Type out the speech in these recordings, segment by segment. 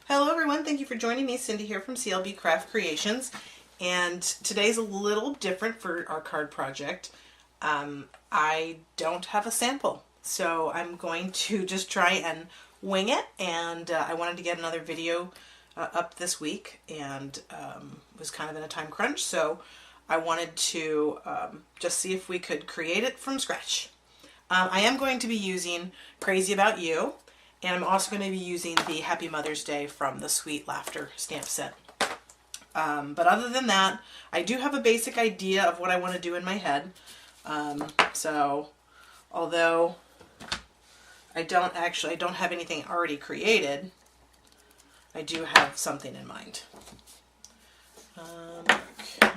Hello everyone, thank you for joining me. Cindy here from CLB Craft Creations, and today's a little different for our card project. I don't have a sample, so I'm going to just try and wing it, and I wanted to get another video up this week, and was kind of in a time crunch, so I wanted to just see if we could create it from scratch. I am going to be using Crazy About You, and I'm also going to be using the Happy Mother's Day from the Sweet Laughter stamp set. But other than that, I do have a basic idea of what I want to do in my head. So although I don't have anything already created, I do have something in mind. Okay,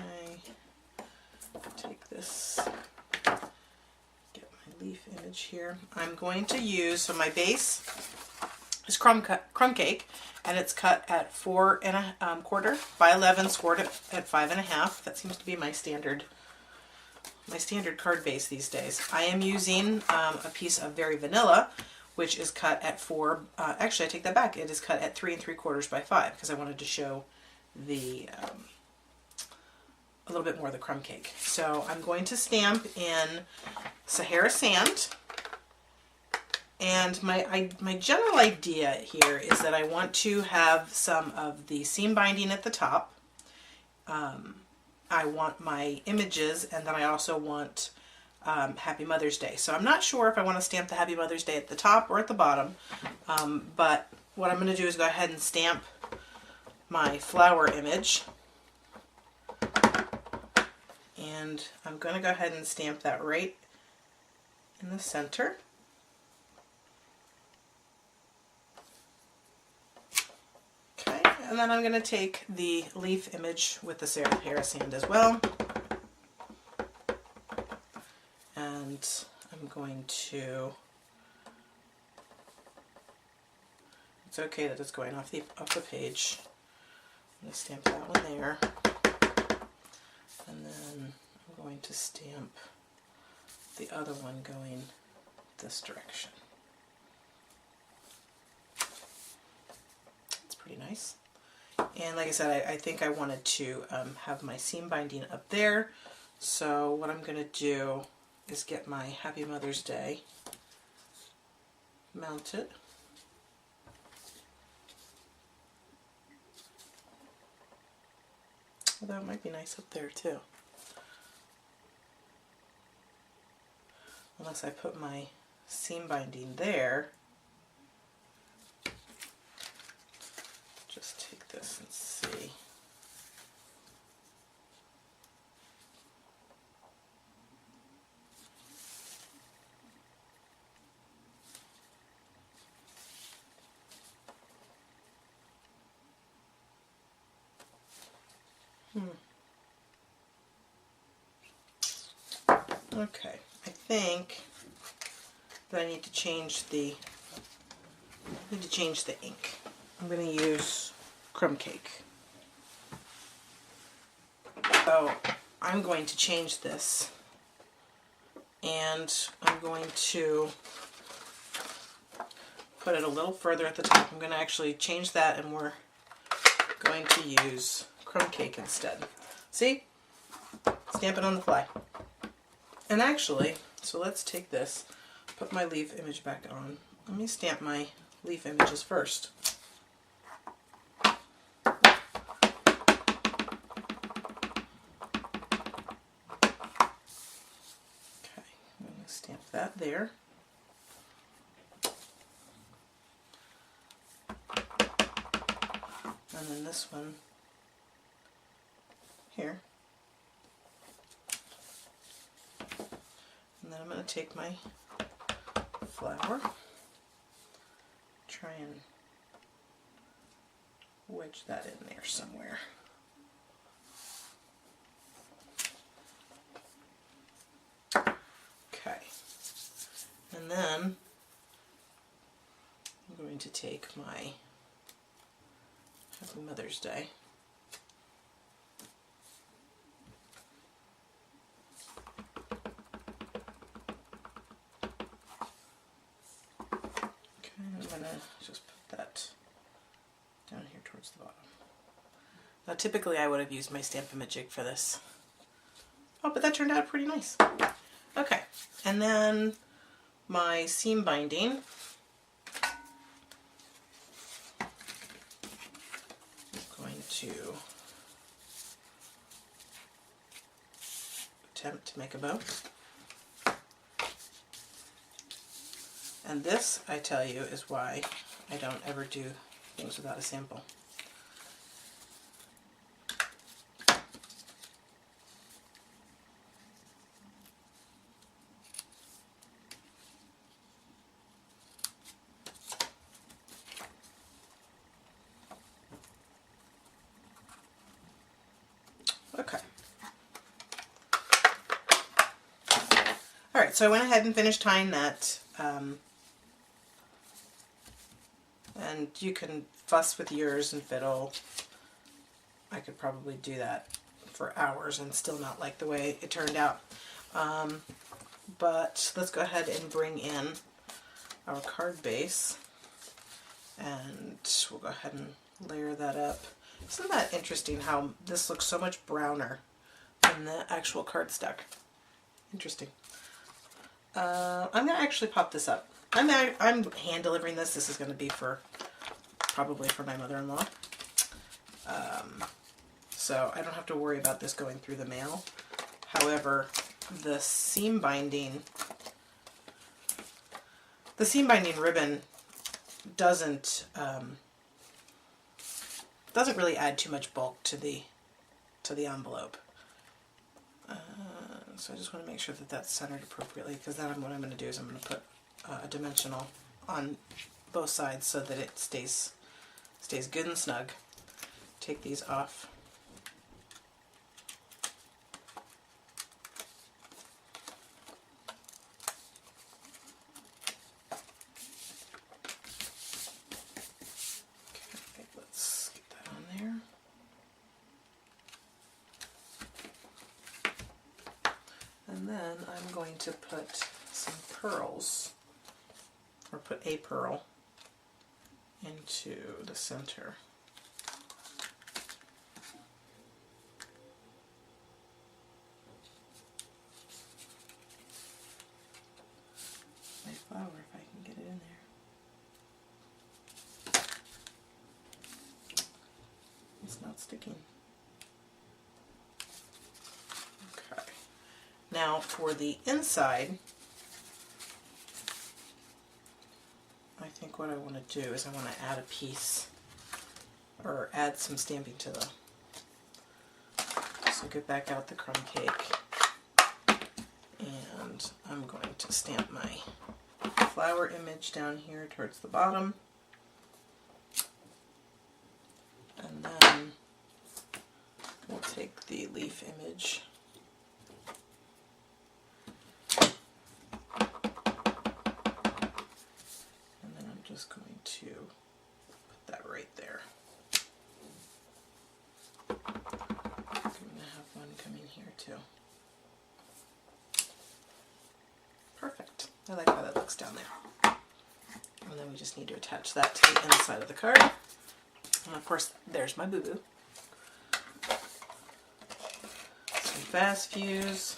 take this, get my leaf image here. I'm going to use, so my base is crumb cake, and it's cut at 4 1/4 by 11, scored at 5 1/2. That seems to be my standard card base these days. I am using a piece of Very Vanilla, which is cut at 4. Actually, I take that back. It is cut at 3 3/4 by 5 because I wanted to show the a little bit more of the crumb cake. So I'm going to stamp in Sahara Sand. And my general idea here is that I want to have some of the seam binding at the top. I want my images, and then I also want Happy Mother's Day. So I'm not sure if I want to stamp the Happy Mother's Day at the top or at the bottom, but what I'm going to do is go ahead and stamp my flower image. And I'm going to go ahead and stamp that right in the center. And then I'm going to take the leaf image with the Sahara Sand as well. And I'm going to, it's okay that it's going off the page. I'm going to stamp that one there. And then I'm going to stamp the other one going this direction. It's pretty nice. And like I said, I think I wanted to have my seam binding up there. So what I'm going to do is get my Happy Mother's Day mounted. Although it might be nice up there too. Unless I put my seam binding there. Just take this and see. Okay, I think that I need to change the ink. I'm going to use crumb cake. So I'm going to change this, and I'm going to put it a little further at the top. I'm going to actually change that, and we're going to use crumb cake instead. See? Stamp it on the fly. And actually, so let's take this, put my leaf image back on. Let me stamp my leaf images first. Stamp that there. And then this one here. And then I'm going to take my flower, try and wedge that in there somewhere. And then I'm going to take my Happy Mother's Day. Okay, I'm going to just put that down towards the bottom. Now typically I would have used my Stampin' Jig for this. Oh, but that turned out pretty nice. Okay, and then my seam binding. I'm going to attempt to make a bow. And this, I tell you, is why I don't ever do things without a sample. Okay. Alright, so I went ahead and finished tying that. And you can fuss with yours and fiddle. I could probably do that for hours and still not like the way it turned out. But let's go ahead and bring in our card base. And we'll go ahead and layer that up. Isn't that interesting how this looks so much browner than the actual cardstock? Interesting. I'm going to actually pop this up. I'm hand delivering this. This is going to be probably for my mother-in-law. So I don't have to worry about this going through the mail. However, the seam binding ribbon doesn't really add too much bulk to the envelope. So I just want to make sure that that's centered appropriately, because then what I'm going to do is I'm going to put a dimensional on both sides so that it stays good and snug. Take these off. Okay, let's get that on there. And then I'm going to put some pearls, or put a pearl into the center. My flower, if I can get it in there. It's not sticking. Okay. Now for the inside, I think what I want to do is I want to add a piece, or add some stamping to the, so get back out the crumb cake, and I'm going to stamp my flower image down here towards the bottom, and then we'll take the leaf image just going to put that right there. I'm going to have one come in here too. Perfect. I like how that looks down there. And then we just need to attach that to the inside of the card. And of course, there's my boo-boo. Some fast fuse.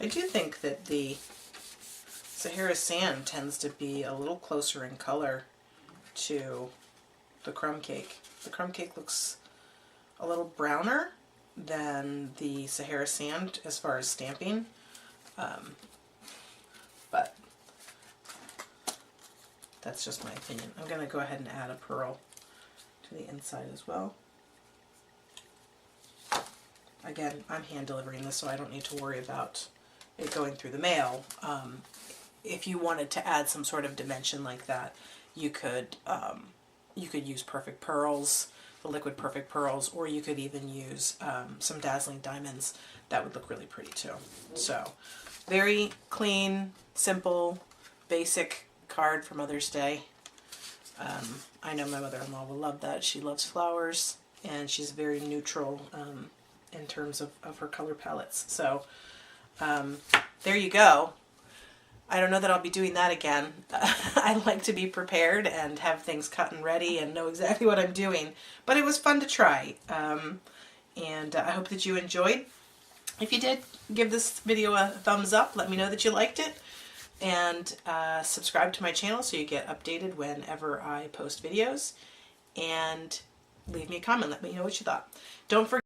I do think that the Sahara Sand tends to be a little closer in color to the crumb cake. The crumb cake looks a little browner than the Sahara Sand as far as stamping, but that's just my opinion. I'm going to go ahead and add a pearl to the inside as well. Again, I'm hand delivering this, so I don't need to worry about it going through the mail. If you wanted to add some sort of dimension like that, you could use Perfect Pearls, the liquid Perfect Pearls, or you could even use some Dazzling Diamonds. That would look really pretty too. So, very clean, simple, basic card for Mother's Day. I know my mother-in-law will love that. She loves flowers, and she's very neutral in terms of her color palettes. So there you go. I don't know that I'll be doing that again. I like to be prepared and have things cut and ready and know exactly what I'm doing. But it was fun to try. And I hope that you enjoyed. If you did, give this video a thumbs up. Let me know that you liked it. And subscribe to my channel so you get updated whenever I post videos. And leave me a comment. Let me know what you thought. Don't forget